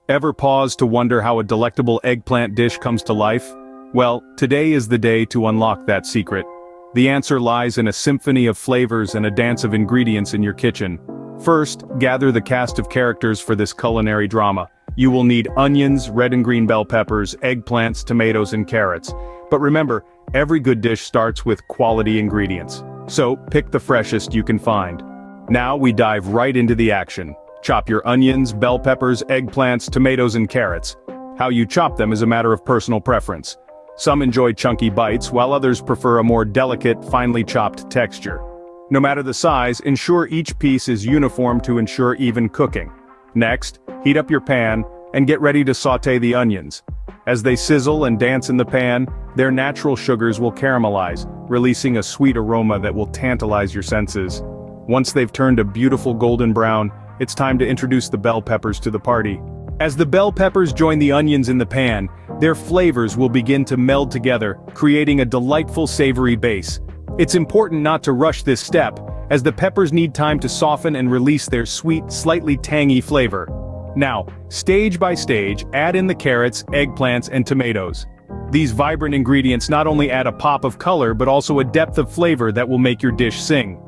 Ever pause to wonder how a delectable eggplant dish comes to life? Well, today is the day to unlock that secret. The answer lies in a symphony of flavors and a dance of ingredients in your kitchen. First, gather the cast of characters for this culinary drama. You will need onions, red and green bell peppers, eggplants, tomatoes, and carrots. But remember, every good dish starts with quality ingredients. So, pick the freshest you can find. Now we dive right into the action. Chop your onions, bell peppers, eggplants, tomatoes, and carrots. How you chop them is a matter of personal preference. Some enjoy chunky bites, while others prefer a more delicate, finely chopped texture. No matter the size, ensure each piece is uniform to ensure even cooking. Next, heat up your pan, and get ready to sauté the onions. As they sizzle and dance in the pan, their natural sugars will caramelize, releasing a sweet aroma that will tantalize your senses. Once they've turned a beautiful golden brown, it's time to introduce the bell peppers to the party. As the bell peppers join the onions in the pan, their flavors will begin to meld together, creating a delightful savory base. It's important not to rush this step, as the peppers need time to soften and release their sweet, slightly tangy flavor. Now, stage by stage, add in the carrots, eggplants, and tomatoes. These vibrant ingredients not only add a pop of color but also a depth of flavor that will make your dish sing.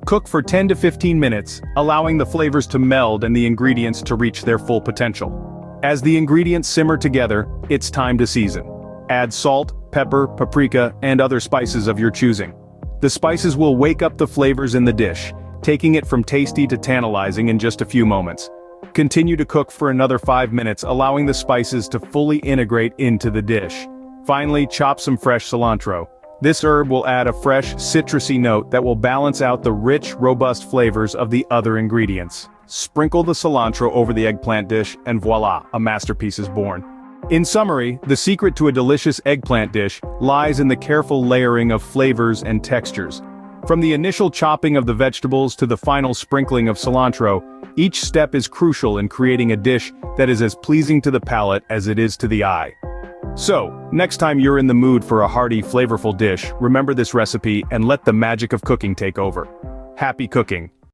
Cook for 10 to 15 minutes, allowing the flavors to meld and the ingredients to reach their full potential. As the ingredients simmer together, it's time to season. Add salt, pepper, paprika, and other spices of your choosing. The spices will wake up the flavors in the dish, taking it from tasty to tantalizing in just a few moments. Continue to cook for another 5 minutes, allowing the spices to fully integrate into the dish. Finally, chop some fresh cilantro. This herb will add a fresh, citrusy note that will balance out the rich, robust flavors of the other ingredients. Sprinkle the cilantro over the eggplant dish, and voila, a masterpiece is born. In summary, the secret to a delicious eggplant dish lies in the careful layering of flavors and textures. From the initial chopping of the vegetables to the final sprinkling of cilantro, each step is crucial in creating a dish that is as pleasing to the palate as it is to the eye. So, next time you're in the mood for a hearty, flavorful dish, remember this recipe and let the magic of cooking take over. Happy cooking!